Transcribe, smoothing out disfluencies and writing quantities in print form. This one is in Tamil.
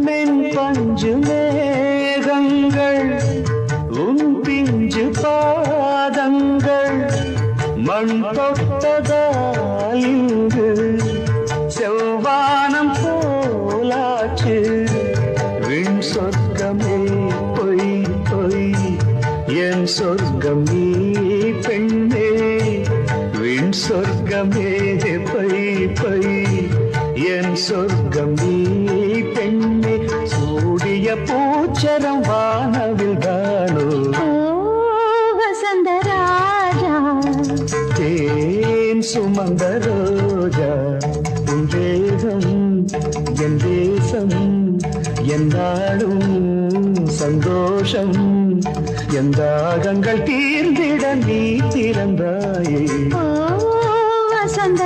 மென் பஞ்சு மேகங்கள் உன் பிஞ்சு பாதங்கள் மண் தொட்டதால் இங்கு செவ்வானம் போலாச்சு விண் சொர்க்கமே பொய் பொய் என் சொர்க்கம் நீ பெண்ணே விண் சொர்க்கமே பொய் பொய் என் சொர்க்கம் நீ பெண்ணே சூடிய பூச்சரம் வானவில் தானோ வசந்த ராஜா தேன் சுமந்த ரோஜா உன் தேகம் என் தேசம் என்னாலும் சந்தோஷம் என் தாகங்கள் தீர்ந்திட நீ திறந்தாயே வசந்த